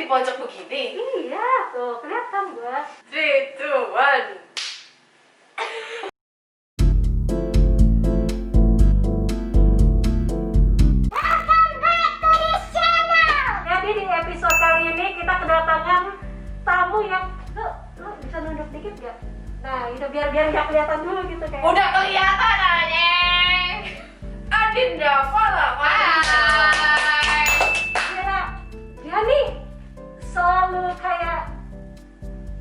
di pojok begini? Iya, tuh kelihatan gua. 3, 2, 1. Jadi di episode kali ini kita kedatangan tamu yang lu bisa nunduk dikit gak? Nah, itu biar nggak kelihatan dulu gitu kayak. Udah kelihatan anjing. Adinda Fala. Hai. Dia nih selalu kayak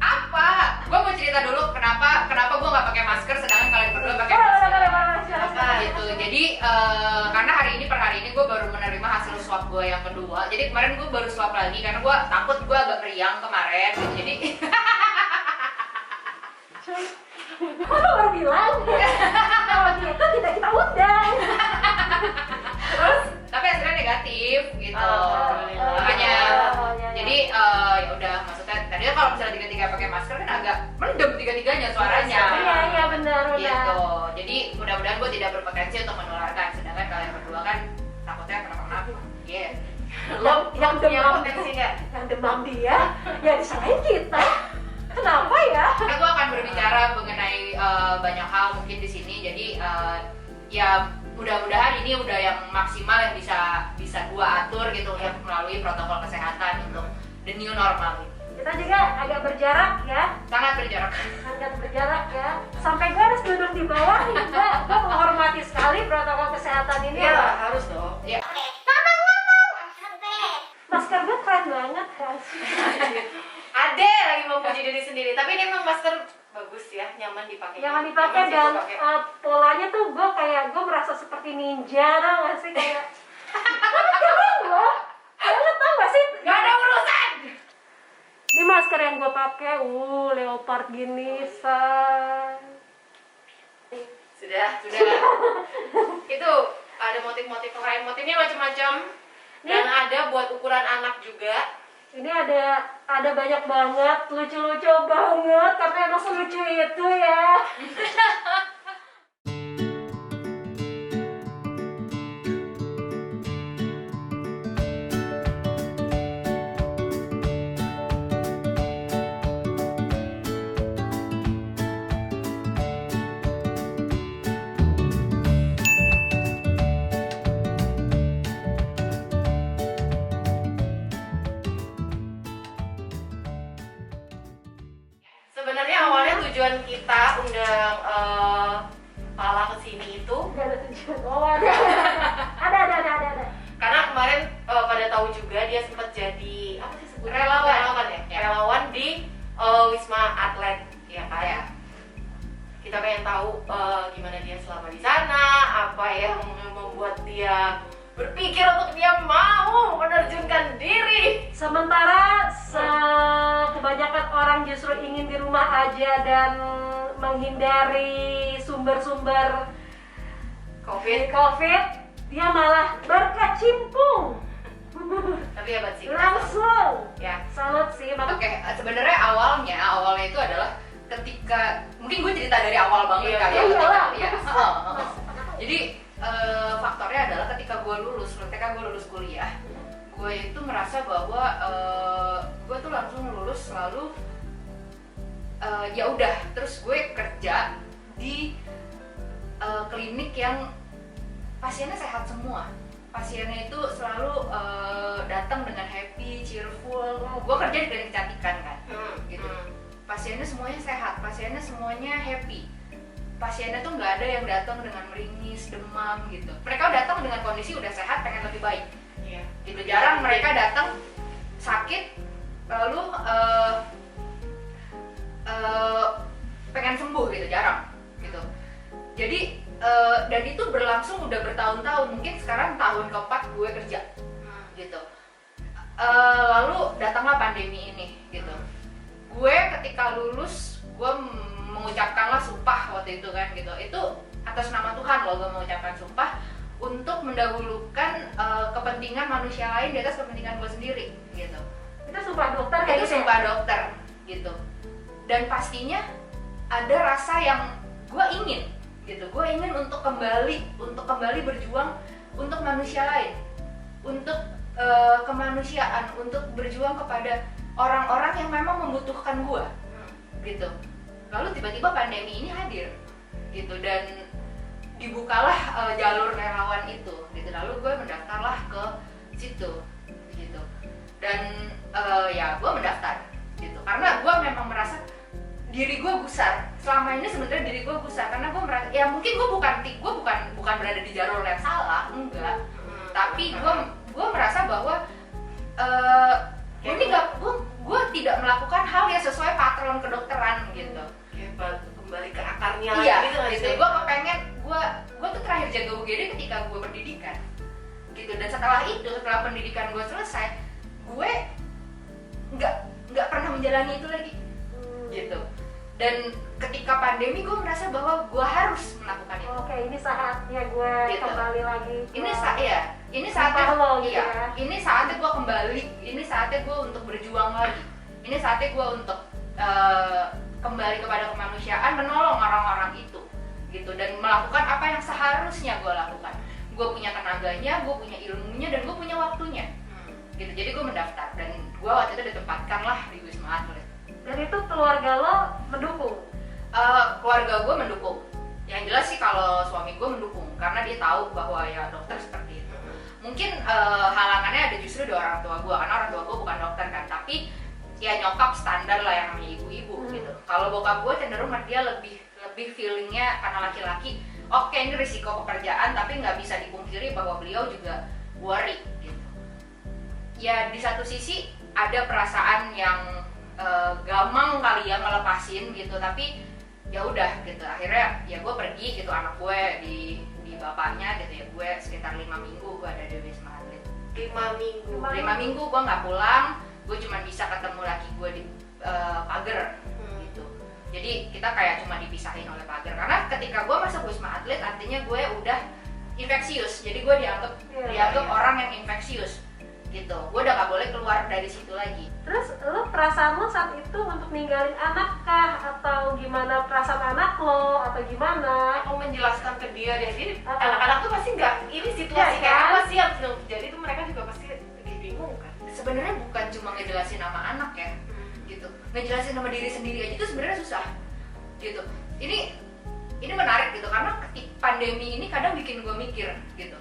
Apa? Gue mau cerita dulu kenapa gue nggak pakai masker sedangkan kalian berdua pakai masker. Kenapa gitu? Jadi karena per hari ini gue baru menerima hasil swab gue yang kedua. Jadi kemarin gue baru swab lagi karena gue takut gue agak meriang kemarin. Gitu. Jadi kok lu baru bilang? Kalau gitu tidak kita undang. terus tapi hasilnya negatif gitu. Makanya jadi ya udah maksudnya tadi kalau misalnya tiga-tiga pakai masker kan agak mendem tiga-tiganya suaranya. Iya benar. Gitu. Jadi mudah-mudahan gue tidak berpotensi untuk menularkan. Sedangkan kalian berdua kan takutnya kenapa-kenapa. Iya. Yang demam potensi nggak? Yang demam dia, ya disalahin kita. Kenapa ya? Karena gue akan berbicara mengenai banyak hal mungkin di sini. Jadi ya mudah-mudahan ini udah yang maksimal yang bisa gue atur gitu ya melalui protokol kesehatan untuk the new normal. Kita juga agak berjarak ya. Sangat berjarak. Agak berjarak ya. Sampai gue harus duduk di bawah nih. Gue menghormati sekali protokol kesehatan ini. Iya harus dong. Ya. Masker gue keren banget kan. Ade lagi memuji diri sendiri. Tapi ini emang masker bagus ya, nyaman dipakai. Jangan dipakai dan polanya tuh gue merasa seperti ninja, tau gak sih kayak. Tapi keren loh. Lo tau gak sih? Gak ada urusan. Ini masker yang gue pakai, leopard gini, say. Sudah. Itu ada motif-motif lain, motifnya macam-macam. Dan ada buat ukuran anak juga. Ini ada banyak banget, lucu-lucu banget, karena emang selucu itu ya. Sebenarnya awalnya tujuan kita undang Pala kesini itu Gak ada tujuan. Oh ada. karena kemarin pada tahu juga dia sempat jadi apa sih sebutnya relawan ya? Relawan di Wisma Atlet ya kayak kita pengen tahu gimana dia selama di sana, apa yang membuat dia berpikir untuk dia mau menerjunkan diri. Sementara kebanyakan orang justru ingin di rumah aja dan menghindari sumber-sumber COVID, dia malah berkecimpung. Tapi hebat sih. Langsung. Ya. Salut sih. Oke, sebenarnya awalnya itu adalah ketika mungkin gue cerita dari awal banget kali ya. Jadi faktornya adalah ketika gue lulus kuliah, gue itu merasa bahwa gue tuh langsung lulus lalu ya udah terus gue kerja di klinik yang pasiennya sehat semua. Pasiennya itu selalu datang dengan happy, cheerful. Gue kerja di klinik kecantikan kan, gitu. Pasiennya semuanya sehat, pasiennya semuanya happy. Pasiennya tuh nggak ada yang datang dengan meringis, demam gitu. Mereka datang dengan kondisi udah sehat, pengen lebih baik. Iya. Gitu. Jarang mereka datang sakit lalu pengen sembuh gitu, jarang gitu. Jadi dan itu berlangsung udah bertahun-tahun, mungkin sekarang tahun keempat gue kerja gitu. Lalu datanglah pandemi ini gitu. Gue ketika lulus gue mengucapkanlah sumpah waktu itu kan gitu. Itu atas nama Tuhan loh gue mengucapkan sumpah untuk mendahulukan kepentingan manusia lain di atas kepentingan gue sendiri gitu. Itu sumpah dokter kayak itu gitu. Sumpah dokter gitu. Dan pastinya ada rasa yang gue ingin gitu. Gue ingin untuk kembali berjuang untuk manusia lain, untuk kemanusiaan, untuk berjuang kepada orang-orang yang memang membutuhkan gue gitu. Lalu tiba-tiba pandemi ini hadir gitu, dan dibukalah jalur relawan itu gitu. Lalu gue mendaftarlah ke situ gitu, dan ya gue mendaftar gitu karena gue memang merasa diri gue gusar. Selama ini sebenarnya diri gue gusar karena gue merasa, ya mungkin gue bukan berada di jalur yang salah, enggak, tapi gue merasa bahwa ini gue tidak melakukan hal yang sesuai patron kedokteran gitu. Kembali ke akarnya Iya, gitu nggak gitu. sih? Gue kepengen, gue tuh terakhir jaga UGD ketika gue pendidikan gitu, dan setelah pendidikan gue selesai, gue nggak pernah menjalani itu lagi gitu. Dan ketika pandemi gue merasa bahwa gue harus melakukan itu. Oke, ini saatnya gue Gitu. kembali lagi. Ini saatnya lo, gitu ya. ini saatnya gue kembali, ini saatnya gue untuk berjuang lagi, ini saatnya gue untuk kembali kepada kemanusiaan, menolong orang-orang itu gitu, dan melakukan apa yang seharusnya gue lakukan. Gue punya tenaganya, gue punya ilmunya, dan gue punya waktunya gitu. Jadi gue mendaftar, dan gue waktu itu ditempatkan lah di Wisma Atlet. Dan itu keluarga lo mendukung? Keluarga gue mendukung. Yang jelas sih kalau suami gue mendukung, karena dia tahu bahwa ya dokter seperti itu. Mungkin halangannya ada justru di orang tua gue, karena orang tua gue bukan dokter kan, tapi ya nyokap standar lah yang namanya ibu-ibu gitu. Kalau bokap gue cenderung dia lebih feelingnya karena laki-laki, oke, ini risiko pekerjaan, tapi nggak bisa dipungkiri bahwa beliau juga worry gitu. Ya di satu sisi ada perasaan yang gampang kali ya ngelepasin gitu, tapi ya udah gitu. Akhirnya ya gue pergi gitu, anak gue di bapaknya gitu ya. Gue sekitar 5 minggu gue ada di Wisma Atlet. 5 minggu. 5 minggu gue nggak pulang, gue cuma bisa ketemu laki gue di pagar gitu. Jadi kita kayak cuma dipisahin oleh pagar, karena ketika gue masuk Wisma Atlet artinya gue udah infeksius. Jadi gue dianggap orang yang infeksius gitu. Gue udah gak boleh keluar dari situ lagi. Terus lo perasaan lo saat itu untuk ninggalin anak kah? Atau gimana perasaan anak lo? Atau gimana? Aku menjelaskan ke dia jadi anak-anak tuh pasti nggak, ini situasi Ya, kayak kan? apa sih yang sedang terjadi, itu mereka juga pasti lagi bingung kan. Sebenarnya bukan cuma ngejelasin nama anak ya gitu, ngejelasin nama diri sendiri aja itu sebenarnya susah gitu. Ini menarik gitu, karena pandemi ini kadang bikin gue mikir gitu.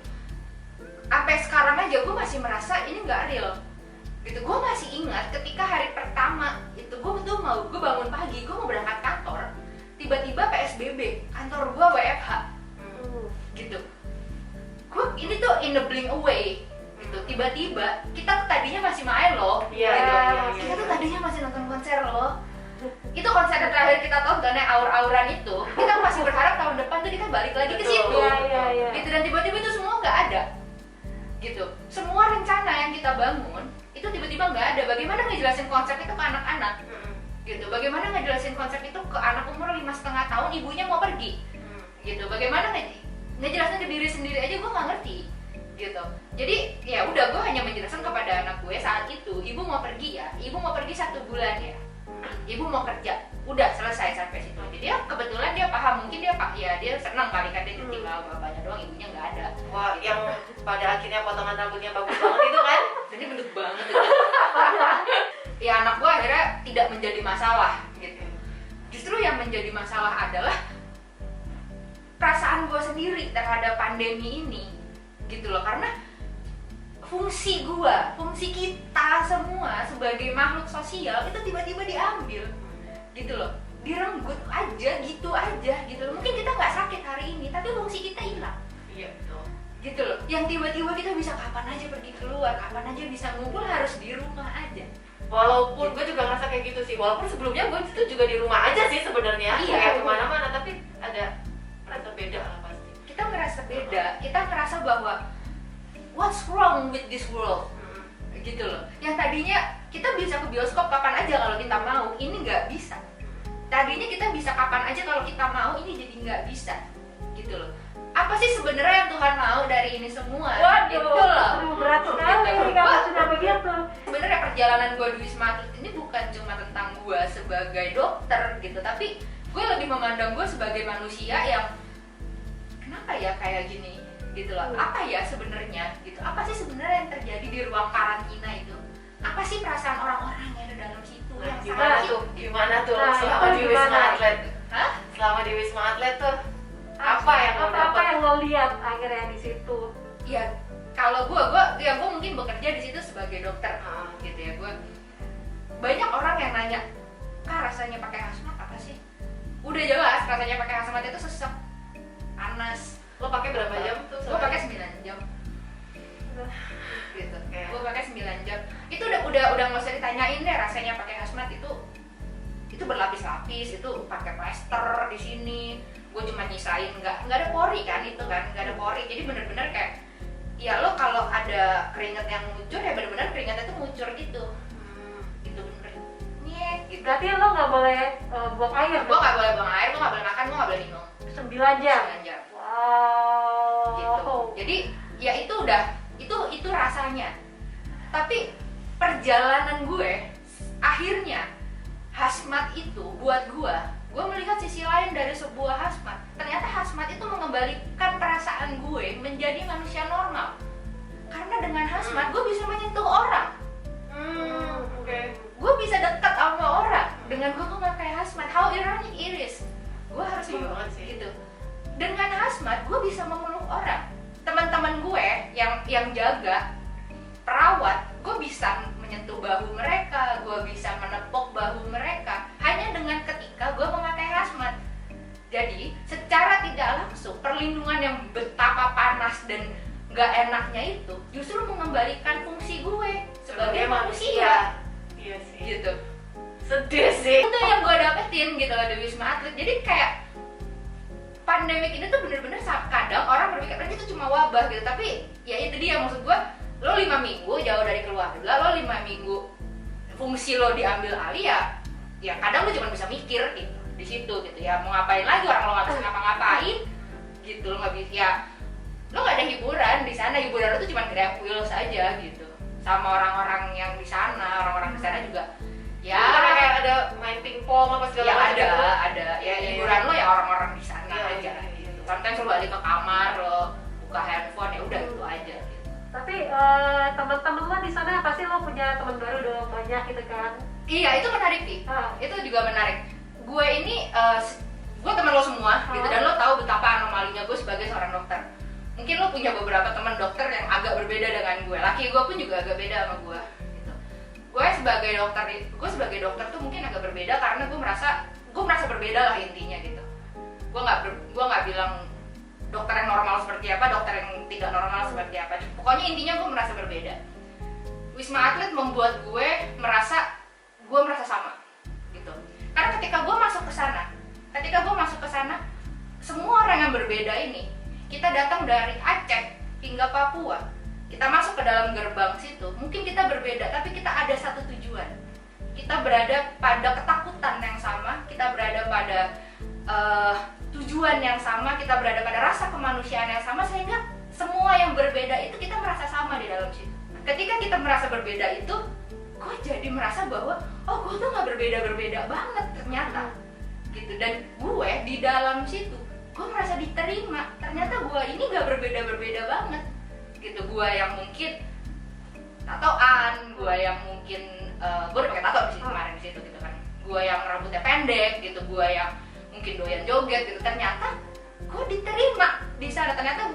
Sampai sekarang aja gue masih merasa ini nggak real gitu. Gue masih ingat ketika hari pertama itu gue bangun pagi, gue mau berangkat kantor, tiba-tiba PSBB, kantor gue WFH gitu. Ini tuh in the blink away gitu. Tiba-tiba kita tadinya masih main loh. Iya. Kita tuh tadinya masih nonton konser loh. Itu konser terakhir kita tonton yang aur-auran itu, kita masih berharap tahun depan tuh kita balik lagi ke situ. Iya. Gitu, dan tiba-tiba itu semua nggak ada gitu. Semua rencana yang kita bangun itu tiba-tiba nggak ada. Bagaimana ngejelasin konsep itu ke anak-anak gitu, bagaimana ngejelasin konsep itu ke anak umur 5,5 tahun, ibunya mau pergi gitu. Bagaimana ngejelasin ke diri sendiri aja gue nggak ngerti gitu. Jadi ya udah, gue hanya menjelaskan kepada anak gue saat itu, ibu mau pergi ya, ibu mau pergi 1 bulan ya, ibu mau kerja, udah selesai sampai situ. Jadi dia kebetulan dia paham, mungkin dia senang kali kan, dia tinggal bapaknya doang, ibunya nggak ada. Wah, yang pada akhirnya potongan rambutnya bagus banget itu kan? Jadi bentuk banget itu. Ya anak gue akhirnya tidak menjadi masalah gitu. Justru yang menjadi masalah adalah perasaan gue sendiri terhadap pandemi ini gitu loh. Karena fungsi kita semua sebagai makhluk sosial itu tiba-tiba diambil gitu loh, direnggut aja gitu loh. Mungkin kita nggak sakit hari ini, tapi fungsi kita hilang. Iya, betul. Gitu loh, yang tiba-tiba kita bisa kapan aja pergi keluar, kapan aja bisa ngumpul, harus di rumah aja. Walaupun gue juga ngerasa kayak gitu sih, walaupun sebelumnya gue itu juga di rumah aja sih sebenarnya, Iya. kayak kemana-mana, tapi ada rasa beda lah pasti. Kita ngerasa beda, kita ngerasa bahwa what's wrong with this world gitu loh. Yang tadinya kita bisa ke bioskop kapan aja kalau kita mau, ini nggak bisa. Tadinya kita bisa kapan aja kalau kita mau, ini jadi nggak bisa gitu loh. Apa sih sebenarnya yang Tuhan mau dari ini semua? Waduh, Gitu loh. berat sekali kalau sudah begitu. Sebenarnya perjalanan gue di Wisma Atlet ini bukan cuma tentang gue sebagai dokter gitu, tapi gue lebih memandang gue sebagai manusia yang kenapa ya kayak gini gitu loh. Apa ya sebenarnya gitu, apa sih sebenarnya yang terjadi di ruang karantina itu, apa sih perasaan orang-orang yang ada dalam situ yang Gimana sakit? tuh? Gimana tuh Nah, selama itu di gimana? Wisma Atlet? Hah? Selama di Wisma Atlet tuh apa yang lo apa dapat? yang lo lihat akhirnya di situ? Ya kalau gue mungkin bekerja di situ sebagai dokter gitu ya. Gue banyak orang yang nanya, Kak rasanya pakai hazmat apa sih? Udah jelas rasanya pakai hazmat itu sesek, panas. Lo pakai berapa jam tuh? Gue pakai 9 jam gitu. Oke. Gue pakai 9 jam. Itu udah nggak usah ditanyain deh rasanya pakai hazmat itu berlapis-lapis, itu pakai plester di sini. Gue cuma nyisain nggak ada pori kan, itu kan nggak ada pori. Jadi bener-bener kayak ya lo kalau ada keringat yang ngucur ya bener-bener keringatnya tuh ngucur gitu. Gitu bener. Nyet gitu. Berarti lo nggak boleh buang air? Gue nggak boleh buang air, gue nggak boleh makan, gue nggak boleh minum. 9 jam? 9 jam. Wow. Gitu. Jadi ya itu udah itu rasanya. Tapi perjalanan gue akhirnya hazmat itu buat gue melihat sisi lain dari sebuah hazmat. Ternyata hazmat itu mengembalikan perasaan gue menjadi manusia normal. Karena dengan hazmat gue bisa menyentuh orang. Oke. Gue bisa dekat sama orang dengan gue memakai hazmat. How ironic it is. Gue harus Iya banget sih. gitu. Dengan hazmat gue bisa memeluk orang. Teman-teman gue yang jaga, perawat, gue bisa menyentuh bahu mereka, gue bisa menepuk bahu mereka hanya dengan ketika gue memakai hazmat. Jadi secara tidak langsung perlindungan yang betapa panas dan gak enaknya itu justru mengembalikan fungsi gue sebagai manusia. Iya sih. Gitu. Sedih sih. Itu yang gue dapetin gitu loh di Wisma Atlet. Jadi kayak pandemik ini tuh bener-bener kadang orang berpikir itu cuma wabah gitu, tapi ya itu dia maksud gue, lo 5 minggu jauh dari keluarga, lo 5 minggu fungsi lo diambil alih ya kadang lo cuma bisa mikir gitu di situ gitu ya, mau ngapain lagi, orang lo nggak bisa ngapa-ngapain gitu, lo nggak bisa ya, lo nggak ada hiburan di sana, hiburan lo tuh cuma Grab Wheels aja gitu sama orang-orang yang di sana, orang-orang di sana juga ya Karena kayak ada main pingpong apa segala ya macam gitu. ada ya hiburan lo ya orang-orang di sana Iya, aja iya, iya. gitu. Sometimes lo balik ke kamar lo buka handphone ya udah itu aja gitu. Tapi teman-teman lo di sana pasti lo punya teman baru dong, banyak gitu kan? Iya itu menarik sih, itu juga menarik. Gue ini gue teman lo semua gitu, dan lo tahu betapa anomalinya gue sebagai seorang dokter. Mungkin lo punya beberapa teman dokter yang agak berbeda dengan gue. Laki gue pun juga agak beda sama gue. Gue sebagai dokter tuh mungkin agak berbeda karena gue merasa berbeda lah intinya gitu. Gue nggak bilang dokter yang normal seperti apa, dokter yang tidak normal seperti apa. Pokoknya intinya gue merasa berbeda. Wisma Atlet membuat gue merasa sama gitu. Karena ketika gue masuk ke sana, semua orang yang berbeda ini, kita datang dari Aceh hingga Papua. Kita masuk ke dalam gerbang situ, mungkin kita berbeda, tapi kita ada satu tujuan. Kita berada pada ketakutan yang sama, kita berada pada tujuan yang sama, kita berada pada rasa kemanusiaan yang sama, sehingga semua yang berbeda itu kita merasa sama di dalam situ. Ketika kita merasa berbeda itu, gue jadi merasa bahwa, oh gue tuh gak berbeda-berbeda banget ternyata. Gitu. Dan gue di dalam situ, gue merasa diterima, ternyata gue ini gak berbeda-berbeda banget. Gitu, gue yang mungkin tatoan, gue yang mungkin gue udah pakai tato di situ kemarin di situ gitu kan, gue yang rambutnya pendek gitu, gue yang mungkin doyan joget gitu, ternyata gue diterima di sana. Ternyata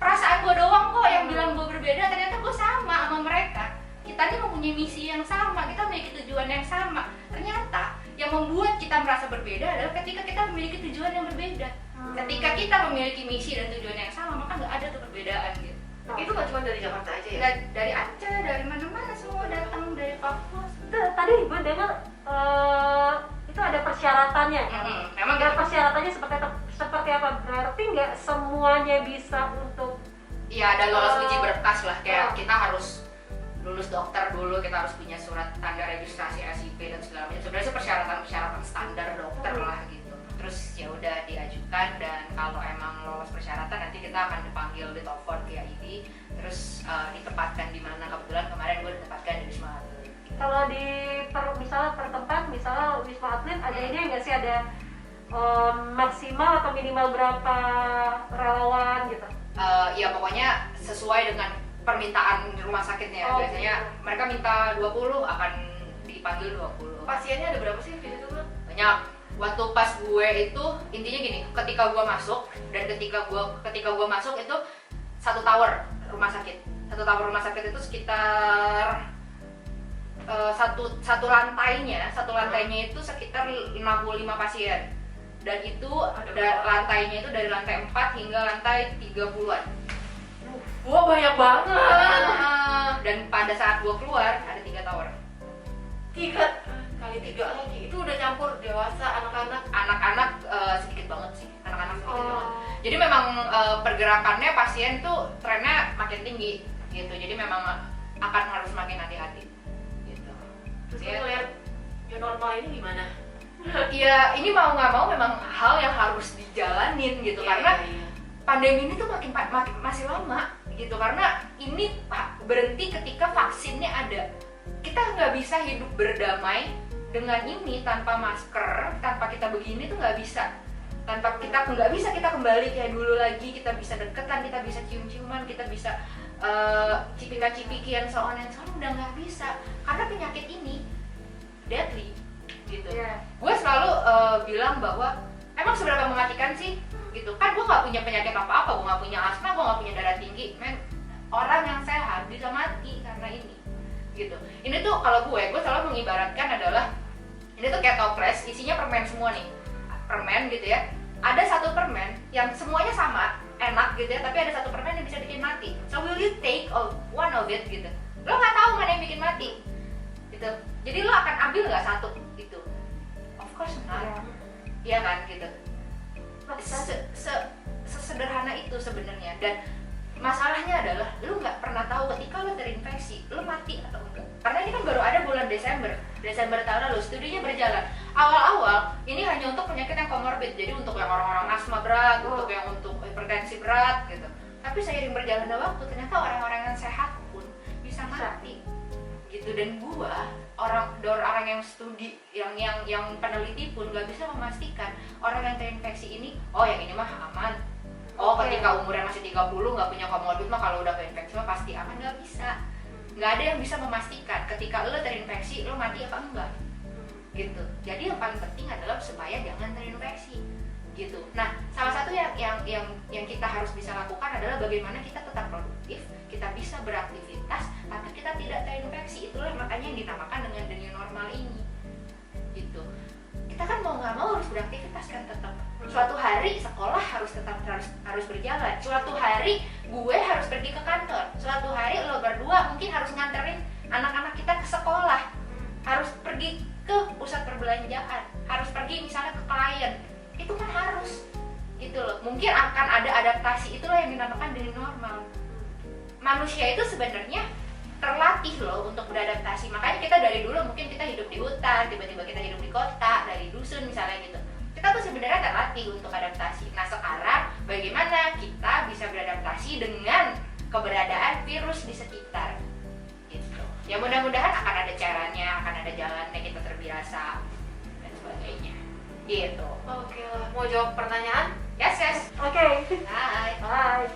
perasaan gue doang kok yang bilang gue berbeda, ternyata gue sama mereka. Kita ini mempunyai misi yang sama, kita memiliki tujuan yang sama. Ternyata yang membuat kita merasa berbeda adalah ketika kita memiliki tujuan yang berbeda. Ketika kita memiliki misi dan tujuan yang sama, maka nggak ada tuh perbedaan gitu. Itu gak cuma dari Jakarta aja ya? Dari Aceh, dari mana-mana semua datang, dari Papua. Tadi gue dengar itu ada persyaratannya kan? Memang Ada persyaratannya seperti apa? Berarti nggak semuanya bisa untuk iya, ada lolos uji berkas lah, kayak kita harus lulus dokter dulu, kita harus punya surat tanda registrasi SIP dan segala macam. Sebenarnya persyaratan standar dokter lah gitu. Terus ya udah diajukan, dan kalau emang lolos persyaratan nanti kita akan dipanggil, ditelepon via ID, terus ditempatkan di mana. Kebetulan kemarin gue ditempatkan di Wisma Atlet. kalau di misalnya per tempat, misalnya Wisma Atlet ada ini nggak sih, ada maksimal atau minimal berapa relawan gitu? Ya pokoknya sesuai dengan permintaan rumah sakitnya. Biasanya mereka minta 20, akan dipanggil 20. Pasiennya ada berapa sih di situ Bang? Banyak. Waktu pas gue itu intinya gini, ketika gue masuk dan ketika gue masuk itu satu tower rumah sakit. Satu tower rumah sakit itu sekitar satu lantainya itu sekitar 65 pasien. Dan itu lantainya itu dari lantai 4 hingga lantai 30-an. Wah, banyak banget. Dan pada saat gue keluar ada 3 tower. 3 kali 3 lagi. Itu udah campur dewasa, anak-anak. Anak-anak sedikit banget sih. Anak-anak sedikit banget. Jadi memang pergerakannya pasien tuh trennya makin tinggi gitu. Jadi memang akan harus makin hati-hati gitu. Terus lu ngeliat new normal ini gimana? Iya, ini mau nggak mau memang hal yang harus dijalanin gitu. Karena pandemi ini tuh makin masih lama gitu. Karena ini berhenti ketika vaksinnya ada. Kita nggak bisa hidup berdamai dengan ini tanpa masker, tanpa kita begini tuh nggak bisa. Tanpa kita nggak bisa kita kembali kayak dulu lagi. Kita bisa deketan, kita bisa cium-ciuman, kita bisa cipika-cipikian soal udah nggak bisa. Karena penyakit ini deadly gitu. Gue selalu bilang bahwa emang seberapa mematikan sih gitu. Kan gue nggak punya penyakit apa-apa, gue nggak punya asma, gue nggak punya darah tinggi. Orang yang sehat bisa mati karena ini gitu. Ini tuh kalau gue selalu mengibaratkan adalah ini tuh kayak toples, isinya permen semua nih, permen gitu ya. Ada satu permen yang semuanya sama, enak gitu ya, tapi ada satu permen yang bisa bikin mati. So will you take one of it gitu? Lo nggak tahu mana yang bikin mati gitu. Jadi lo akan ambil nggak satu gitu? Of course not. Iya kan gitu. Sesederhana itu sebenarnya. Dan masalahnya adalah lo nggak pernah tahu ketika lo terinfeksi lo mati atau enggak. Karena ini kan baru ada bulan Desember tahun lalu, studinya berjalan. Awal-awal ini hanya untuk penyakit yang komorbid, jadi untuk yang orang-orang asma berat, untuk hipertensi berat gitu. Tapi seiring berjalannya waktu ternyata orang-orang yang sehat pun bisa mati gitu. Dan orang yang studi yang peneliti pun nggak bisa memastikan orang yang terinfeksi ini, yang ini mah aman. Ketika umurnya masih 30 nggak punya komorbid mah kalau udah keinfeksi mah pasti aman. Nggak bisa. Nggak ada yang bisa memastikan ketika lo terinfeksi lo mati apa enggak gitu. Jadi yang paling penting adalah supaya jangan terinfeksi gitu. Nah, salah satu yang kita harus bisa lakukan adalah bagaimana kita tetap produktif, kita bisa beraktivitas tapi kita tidak terinfeksi. Itulah makanya yang dinamakan dengan the new normal ini gitu. Kita kan mau nggak mau harus beraktivitas kan tetap. Suatu hari sekolah harus berjalan. Suatu hari gue harus pergi ke kantor. Suatu hari lo berdua mungkin harus nganterin anak-anak kita ke sekolah. Harus pergi ke pusat perbelanjaan. Harus pergi misalnya ke klien. Itu kan harus gitu loh. Mungkin akan ada adaptasi, itulah yang dinamakan the new normal. Manusia itu sebenarnya terlatih loh untuk beradaptasi. Makanya kita dari dulu mungkin kita hidup di hutan, tiba-tiba kita hidup di kota, dari dusun misalnya gitu. Kita tuh sebenarnya terlatih untuk adaptasi. Nah sekarang bagaimana kita bisa beradaptasi dengan keberadaan virus di sekitar gitu. Ya mudah-mudahan akan ada caranya, akan ada jalannya, kita terbiasa dan sebagainya gitu. Oke lah, mau jawab pertanyaan? Yes. Oke. Hai.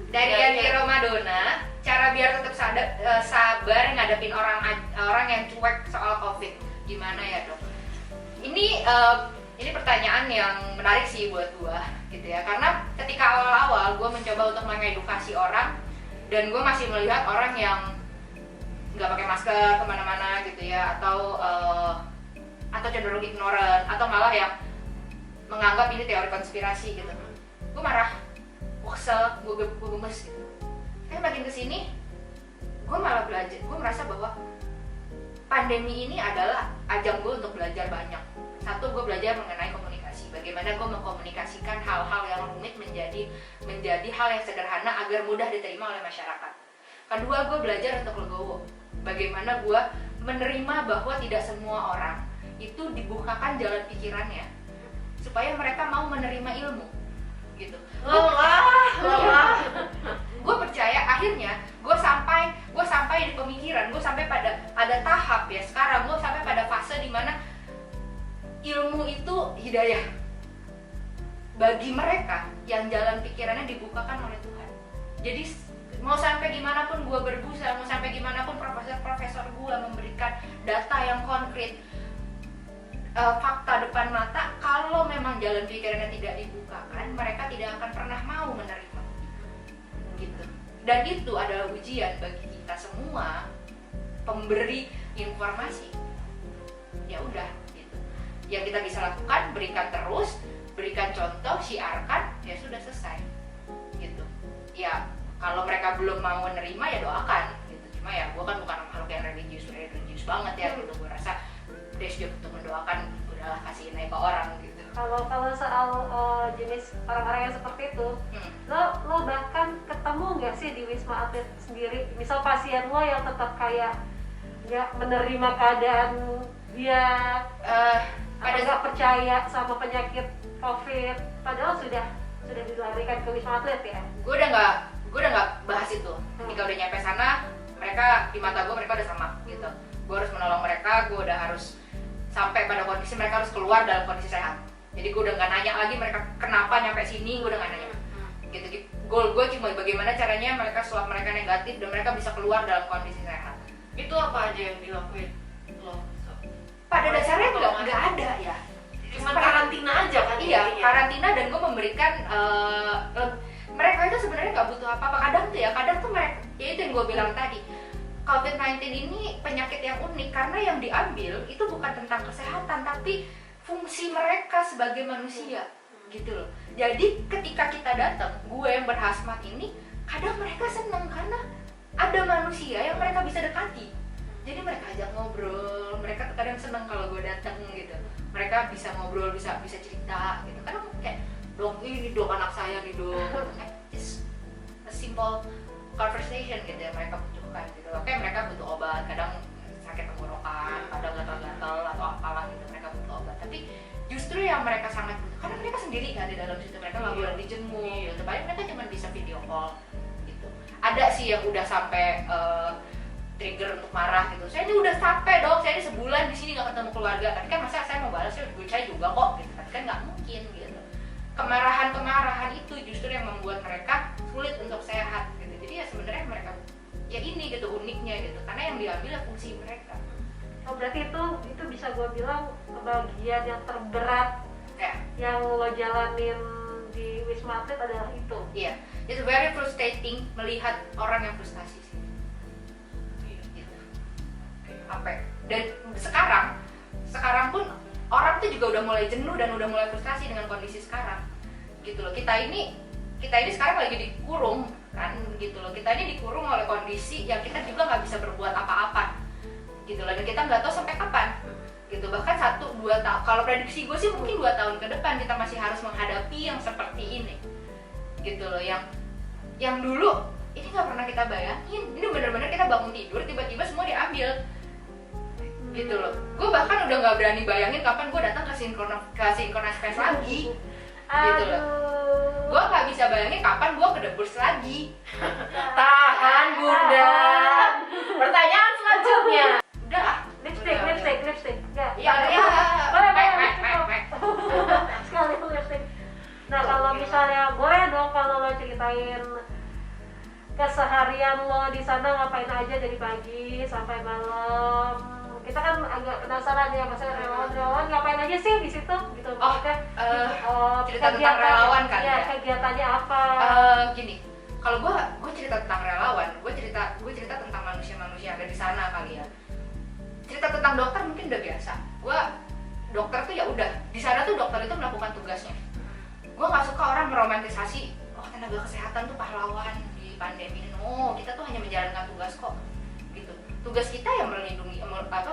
Dari Yanti Romadona, cara biar tetap sabar ngadepin orang yang cuek soal COVID, gimana ya dok? Ini pertanyaan yang menarik sih buat gua gitu ya, karena ketika awal-awal gua mencoba untuk mengedukasi orang dan gua masih melihat orang yang nggak pakai masker kemana-mana gitu ya, atau cenderung ignoran, atau malah yang menganggap ini teori konspirasi gitu. Gua marah, gua kesel, gua gemes gitu. Tapi makin kesini, gua malah belajar, gua merasa bahwa pandemi ini adalah ajang gua untuk belajar banyak. Satu, gue belajar mengenai komunikasi. Bagaimana gue mengkomunikasikan hal-hal yang rumit menjadi hal yang sederhana agar mudah diterima oleh masyarakat. Kedua, gue belajar untuk legowo. Bagaimana gue menerima bahwa tidak semua orang itu dibukakan jalan pikirannya supaya mereka mau menerima ilmu gitu. Gue percaya akhirnya gue sampai di pemikiran, gue sampai pada tahap ya sekarang gue sampai pada fase dimana ilmu itu hidayah bagi mereka yang jalan pikirannya dibukakan oleh Tuhan. Jadi mau sampai gimana pun gue berbusa, mau sampai gimana pun profesor gue memberikan data yang konkret, fakta depan mata, kalau memang jalan pikirannya tidak dibukakan, mereka tidak akan pernah mau menerima gitu. Dan itu adalah ujian bagi kita semua pemberi informasi. Ya udah gitu, yang kita bisa lakukan berikan terus, berikan contoh, siarkan, ya sudah selesai gitu. Ya kalau mereka belum mau menerima ya doakan gitu. Cuma ya gue kan bukan makhluk yang religius banget ya gitu. Gue rasa Des juga untuk mendoakan, udahlah kasihin aja ke orang gitu. Kalau soal jenis orang-orang yang seperti itu, lo bahkan ketemu nggak sih di Wisma Atlet sendiri, misal pasien lo yang tetap kayak nggak menerima keadaan dia, atau nggak percaya sama penyakit COVID, padahal sudah dilarikan ke Wisma Atlet ya? Gue udah nggak bahas itu. Ketika udah nyampe sana, mereka di mata gue mereka udah sama gitu. Gue harus menolong mereka, gue udah harus sampai pada kondisi mereka harus keluar dalam kondisi sehat. Jadi gue udah nggak nanya lagi mereka kenapa nyampe sini, gue udah nggak nanya gitu. Goal gue cuma bagaimana caranya mereka swab mereka negatif dan mereka bisa keluar dalam kondisi sehat. Itu apa aja yang dilakuin lo? Pada dasarnya nggak ada ya, Cuma karantina aja kan? Iya, intinya. karantina, dan gue memberikan mereka itu sebenarnya nggak butuh apa-apa. Kadang tuh mereka, ya itu yang gue bilang tadi, COVID-19 ini penyakit yang unik karena yang diambil itu bukan tentang kesehatan tapi fungsi mereka sebagai manusia gitu loh. Jadi ketika kita datang, gue yang berhasmat ini, kadang mereka seneng karena ada manusia yang mereka bisa dekati. Jadi mereka ajak ngobrol, mereka kadang seneng kalau gue datang gitu. Mereka bisa ngobrol, bisa cerita gitu. Kadang kayak, dok ini dok anak saya nih dok, just a simple conversation gitu ya mereka butuhkan gitu. Oke, mereka butuh obat, kadang sakit tenggorokan, kadang gatal-gatal atau apalah gitu, mereka butuh obat. Tapi justru yang mereka sangat butuh, karena mereka sendiri kan di dalam situ, mereka nggak boleh dijenguk gitu. Paling mereka cuma bisa video call gitu. Ada sih yang udah sampai trigger untuk marah gitu. Saya ini udah capek dok, saya ini sebulan di sini nggak ketemu keluarga. Tapi kan masa saya mau balas saya juga kok gitu. Tapi kan nggak mungkin gitu. Kemarahan itu justru yang membuat mereka sulit untuk sehat gitu. Jadi ya sebenarnya mereka ya ini gitu uniknya gitu, karena yang diambil fungsi mereka. Oh, berarti itu bisa gue bilang kebahagiaan yang terberat Ya. yang lo jalanin di Wisma Atlet adalah itu. Iya, it's very frustrating melihat orang yang frustasi sih. Gitu. Apa? Dan sekarang pun orang tuh juga udah mulai jenuh dan udah mulai frustasi dengan kondisi sekarang. Gitu loh. Kita ini sekarang lagi dikurung kan gitu loh. Kita ini dikurung oleh kondisi yang kita juga nggak bisa berbuat apa-apa. Gitu loh. Dan kita nggak tahu sampai kapan. Gitu, bahkan 1-2 tahun, kalau prediksi gue sih mungkin 2 tahun ke depan kita masih harus menghadapi yang seperti ini gitu loh, yang dulu ini nggak pernah kita bayangin. Ini bener-bener kita bangun tidur tiba-tiba semua diambil gitu loh. Gue bahkan udah nggak berani bayangin kapan gue datang ke Synchrona Space lagi gitu loh. Gue nggak bisa bayangin kapan gue ke The Burst lagi. Tahan bunda. Pertanyaan selanjutnya. Udah Lipstick. Enggak. ya Boleh, baik. sekali lipstick. Nah, kalau misalnya boleh dong kalau lo ceritain keseharian lo di sana ngapain aja dari pagi sampai malam. Kita kan agak penasaran ya, maksudnya relawan ngapain aja sih di situ gitu. Cerita tentang relawan kan ya? Kegiatannya apa? Gini, kalau gue cerita tentang relawan, gue cerita tentang manusia-manusia yang ada di sana kali ya. Cerita tentang dokter mungkin udah biasa. Gue dokter tuh ya udah di sana tuh dokter itu melakukan tugasnya. Gue nggak suka orang meromantisasi, oh tenaga kesehatan tuh pahlawan di pandemi ini. No, kita tuh hanya menjalankan tugas kok. Gitu. Tugas kita yang melindungi,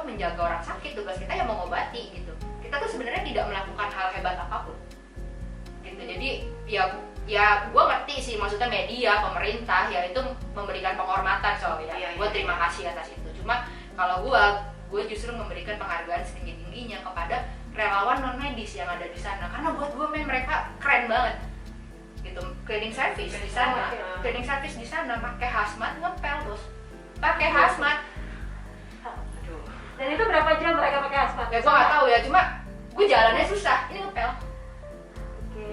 menjaga orang sakit. Tugas kita yang mengobati gitu. Kita tuh sebenarnya tidak melakukan hal hebat apapun. Gitu. Jadi ya gue ngerti sih maksudnya media, pemerintah ya itu memberikan penghormatan soalnya. Gue terima kasih atas itu. Cuma kalau gue justru memberikan penghargaan setinggi-tingginya kepada relawan non medis yang ada di sana, karena buat gue mereka keren banget gitu. Cleaning service di sana pakai hazmat ngepel bos, pakai hazmat. Dan itu berapa jam mereka pakai hazmat? Ya gue nggak tahu ya, cuma gue jalannya susah, ini ngepel. Oke.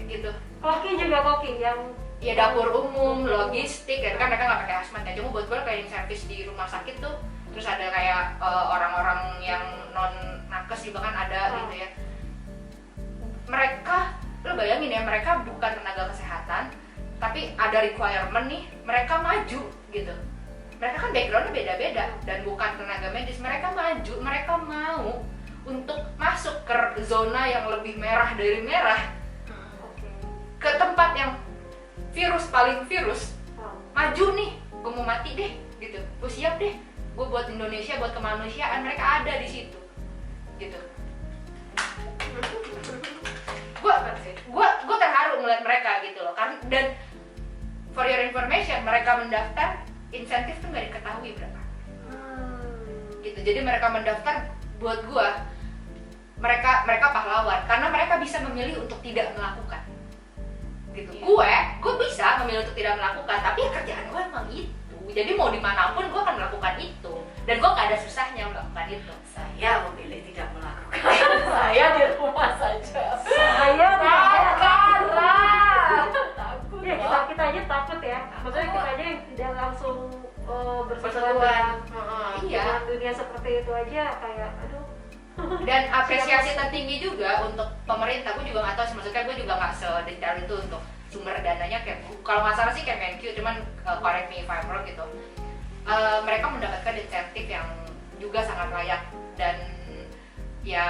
Gitu. Koki juga yang ya dapur umum, logistik, ya kan mereka nggak pakai hazmat ya. Cuma buat gue cleaning service di rumah sakit tuh, terus ada kayak orang-orang yang non nakes juga kan ada gitu ya. Mereka, lo bayangin ya, mereka bukan tenaga kesehatan, tapi ada requirement nih, mereka maju gitu. Mereka kan backgroundnya beda-beda dan bukan tenaga medis, mereka maju, mereka mau untuk masuk ke zona yang lebih merah dari merah, ke tempat yang paling virus, maju nih, gue mau mati deh gitu, gue siap deh, gue buat Indonesia, buat kemanusiaan, mereka ada di situ gitu. Gue terharu melihat mereka gitu loh, karena dan for your information, mereka mendaftar insentif tuh nggak diketahui berapa gitu. Jadi mereka mendaftar, buat gue mereka pahlawan karena mereka bisa memilih untuk tidak melakukan gitu. Gue bisa memilih untuk tidak melakukan, tapi ya kerjaan gue emang itu, jadi mau dimanapun gue akan melakukan itu dan gue gak ada susahnya melakukan itu. Saya memilih tidak melakukan. Saya di rumah saja. Saya Takut. ya kita aja takut ya, maksudnya kita aja yang tidak langsung bersentuhan Iya. dengan dunia seperti itu aja kayak aduh. Dan apresiasi tertinggi juga untuk pemerintah. Gue juga nggak tahu sih, maksudnya gue juga nggak sedetail itu untuk sumber dananya, kayak kalau nggak salah sih Kemenq, cuman correct me if I'm wrong gitu. Mereka mendapatkan insentif yang juga sangat layak dan ya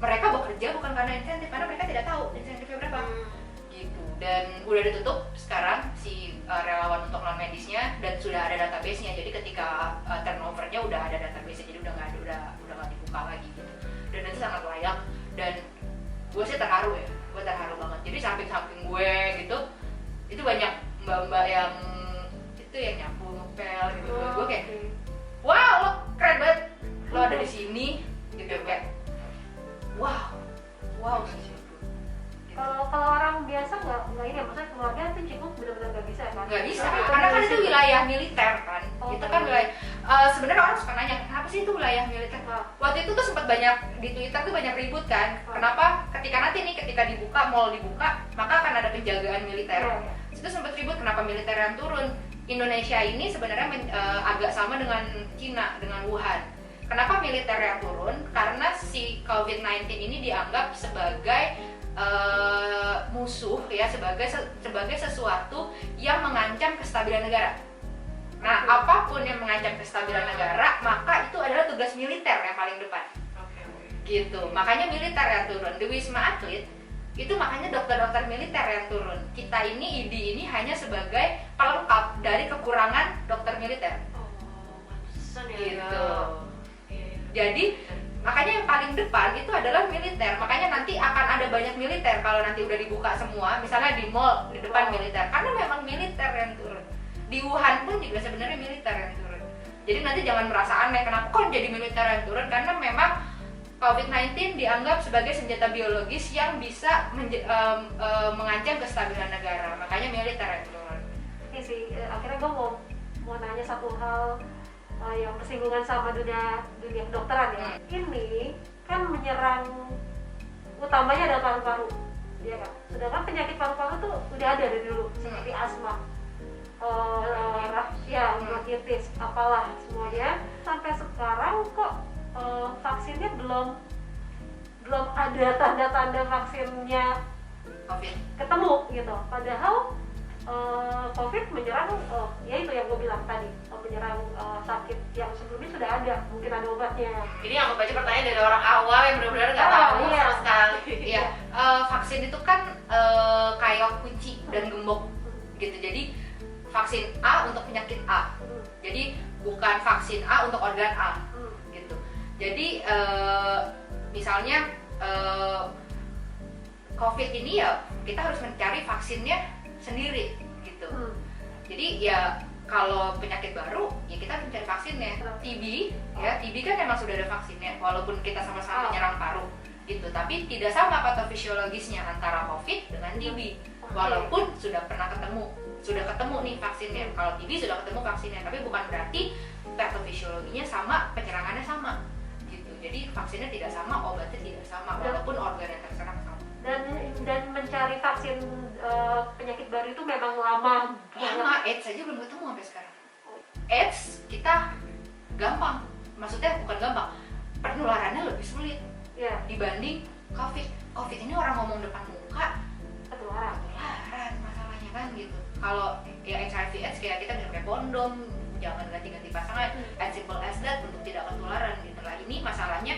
mereka bekerja bukan karena insentif, karena mereka tidak tahu insentifnya berapa gitu. Dan udah ditutup sekarang si relawan untuk non medisnya dan sudah ada database-nya, jadi ketika turnovernya udah ada database-nya, jadi udah nggak dibuka lagi gitu. Dan itu sangat layak dan gue sih terharu ya, gue terharu banget. Jadi samping gue gitu itu banyak mbak-mbak yang itu yang nyapu ngepel gitu. Gue kayak wow, lo keren banget, lo ada di sini gitu, kayak wow sih. Kalau orang biasa nggak ini, maksudnya keluarga tuh cukup benar-benar nggak bisa kan? Nggak bisa, karena kan itu wilayah militer kan. Itu kan wilayah. Sebenarnya orang suka nanya kenapa sih itu wilayah militer. Waktu itu tuh sempat banyak di Twitter tuh banyak ribut kan. Kenapa ketika dibuka, mall dibuka, maka akan ada penjagaan militer. Itu sempat ribut kenapa militer yang turun. Indonesia ini sebenarnya agak sama dengan Cina, dengan Wuhan. Kenapa militer yang turun? Karena si COVID-19 ini dianggap sebagai musuh ya, sebagai sesuatu yang mengancam kestabilan negara. Nah, apapun yang mengancam kestabilan negara, maka itu adalah tugas militer yang paling depan. Gitu. Makanya militer yang turun. Di Wisma Atlet itu makanya dokter-dokter militer yang turun. Kita ini ID ini hanya sebagai pelengkap dari kekurangan dokter militer. Gitu. Jadi makanya yang paling depan itu adalah militer. Makanya nanti akan ada banyak militer kalau nanti udah dibuka semua, misalnya di mall di depan militer, karena memang militer yang turun. Di Wuhan pun juga sebenarnya militer yang turun. Jadi nanti jangan merasa aneh kenapa kok jadi militer yang turun, karena memang COVID-19 dianggap sebagai senjata biologis yang bisa mengancam kestabilan negara. Makanya militer yang turun. Ini sih akhirnya gue mau nanya satu hal yang bersinggungan sama dunia kedokteran ya. Ini kan menyerang utamanya adalah paru-paru, ya kan? Sedangkan penyakit paru-paru tuh udah ada dari dulu, seperti asma, bronkitis, apalah semuanya. Sampai sekarang kok vaksinnya belum ada tanda-tanda vaksinnya COVID ketemu gitu. Padahal COVID menyerang, ya itu yang gue bilang tadi, menyerang sakit yang sebelumnya sudah ada, mungkin ada obatnya. Ini yang baca pertanyaan dari orang awal yang benar-benar nggak tahu sama sekali. Iya, vaksin itu kan kayak kunci dan gembok gitu. Jadi vaksin A untuk penyakit A, jadi bukan vaksin A untuk organ A gitu. Jadi misalnya COVID ini ya kita harus mencari vaksinnya sendiri gitu. Jadi ya kalau penyakit baru ya kita mencari vaksinnya. TB kan memang sudah ada vaksinnya, walaupun kita sama-sama menyerang paru gitu, tapi tidak sama patofisiologisnya antara COVID dengan TB. Walaupun sudah ketemu nih vaksinnya. Kalau TB sudah ketemu vaksinnya, tapi bukan berarti patofisiologinya sama, penyerangannya sama gitu. Jadi vaksinnya tidak sama, obatnya tidak sama, walaupun organ yang terserang sama. dan mencari vaksin penyakit baru itu memang lama banget. Lama, AIDS aja belum ketemu sampai sekarang. AIDS kita gampang, maksudnya bukan gampang, penularannya lebih sulit Ya, dibanding COVID. COVID ini orang ngomong depan muka, ketularan. ketularan masalahnya kan gitu. Kalau ya HIV/AIDS kayak kita bisa pakai kondom, jangan ganti-ganti pasangan, as simple as that untuk tidak ketularan gitu lah. Ini masalahnya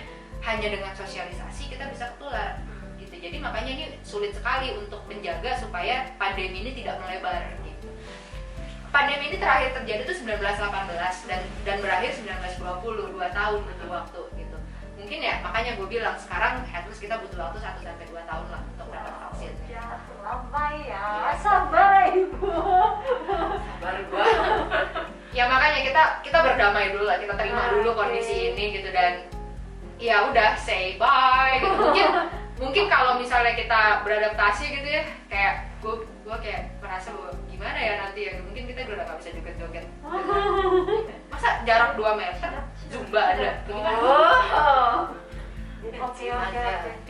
hanya dengan sosialisasi kita bisa ketularan gitu. Jadi makanya ini sulit sekali untuk menjaga supaya pandemi ini tidak melebar gitu. Pandemi ini terakhir terjadi itu 1918 dan berakhir 1920, 2 tahun butuh waktu gitu. Mungkin ya makanya gue bilang sekarang at least kita butuh waktu 1-2 tahun lah untuk dapat vaksin. Ya, lama ya. Iya. Sabar ibu. Sabar gua. Ya makanya kita berdamai dulu lah, kita terima dulu kondisi ini gitu dan ya udah say bye gitu. Mungkin kalau misalnya kita beradaptasi gitu ya, kayak gue kayak merasa bahwa gimana ya nanti ya, mungkin kita udah gak bisa joget-joget. Masa jarak 2 meter zumba ada? Gimana? Oh. Oke.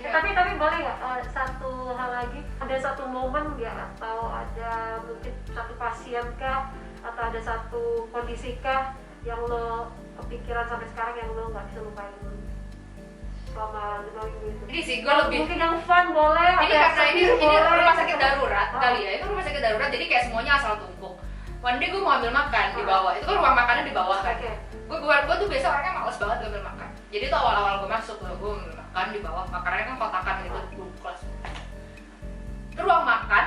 Tapi boleh nggak satu hal lagi? Ada satu momen nggak atau ada mungkin satu pasien kah atau ada satu kondisi kah yang lo kepikiran sampai sekarang yang lo nggak bisa lupain selama 5 minggu itu? Ini sih gue lebih Mungkin yang fun boleh. ini karena ini rumah sakit darurat kali ya, itu rumah sakit darurat jadi kayak semuanya asal tumpuk. One day gue mau ambil makan di bawah, itu kan ruang makannya di bawah kan. Gue tuh biasa orangnya males banget ambil makan. Jadi tuh awal-awal gue masuk gue ambil makan di bawah, makanannya kan kotakan gitu, kelas. Ke ruang makan,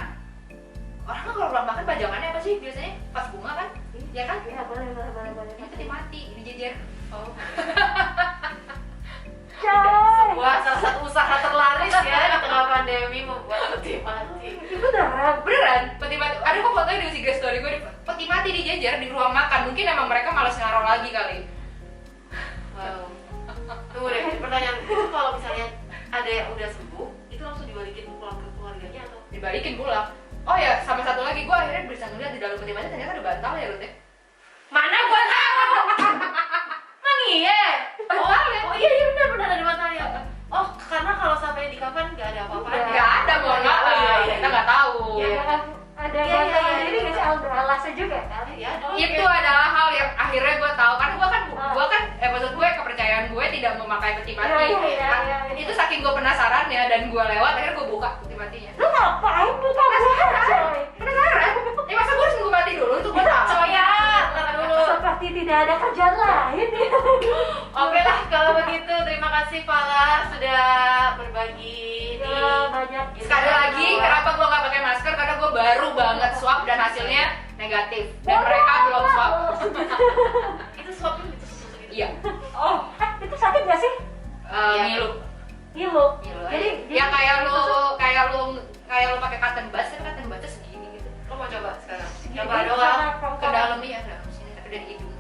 orang kan kalau ruang makan pajangannya apa sih biasanya? Pas bunga kan? Ya kan? Iya boleh. Ini peti mati, ini jejer. Oh. Sebuah salah satu usaha terlaris ya di tengah pandemi membuat peti mati. Beneran. Peti mati. Ada kok fotonya di IG story gue, peti mati dijejer di ruang makan. Mungkin emang mereka malas ngaruh lagi kali. Wow. Tunggu deh, pertanyaan itu kalau misalnya ada yang udah sembuh, itu langsung dibalikin pulang ke keluarganya atau? Dibalikin pulang. Oh ya, sama satu lagi gue akhirnya bisa ngeliat di dalam peti mati ternyata ada bantal ya Ruth ya. Mana gua tahu? Emang iya? Oh iya benar ada matanya. Oh karena kalau sampai di kapan nggak ada apa-apa. Nggak ada, mohon maaf. Kita nggak tahu. Ada bantalan ini nggak sih, ada alasnya juga kan? Itu adalah hal yang akhirnya gue tahu karena gue kan maksud gue kepercayaan gue tidak memakai peti mati. Iya. Itu saking gue penasarannya dan gue lewat akhirnya gue buka peti matinya. Lu ngapain buka coy? Penasaran? Ya masa gue harus nunggu mati dulu untuk gue tahu? Coya, ntar dulu. Seperti tidak ada kerjaan lain ya. Oke lah kalau begitu terima kasih Farah sudah berbagi ini. Banyak. Sekali lagi, kenapa gue nggak pakai masker? Karena gue baru banget swab dan hasilnya negatif dan mereka belum swab. Itu swab itu susu gitu. Iya. Oh, itu sakit nggak sih? Ngilu. Ngilu. Jadi ya kayak lu pakai cotton buds, tapi cotton budsnya segini gitu. Lo mau coba sekarang? Jadi Coba doang. Ke dalam ya, ke dalam sini, tapi dari hidung.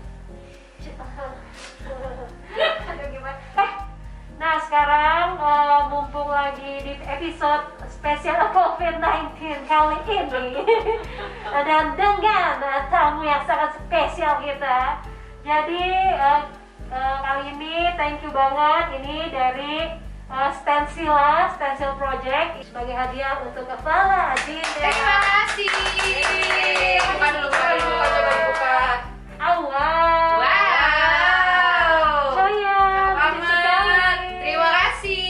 Aduh gimana? Nah sekarang mumpung lagi di episode spesial COVID-19 kali ini dan dengan tamu yang sangat spesial kita. Jadi kali ini thank you banget ini dari Stencil Project sebagai hadiah untuk Farah Adin. Terima kasih. Buka dulu, coba dibuka. Wow. Coya, lucu sekali. Terima kasih.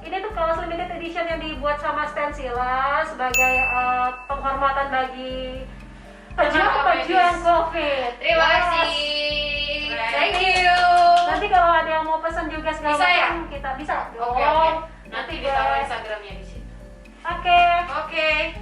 Ini tuh kaos limited edition yang dibuat sama Stencila sebagai penghormatan bagi pejuang COVID. Terima kasih. Thank you. Nanti kalau ada yang mau pesan juga segala Bisa ya? macam kita bisa dong. Oke. Nanti ditaruh Instagramnya di situ. Oke. Oke.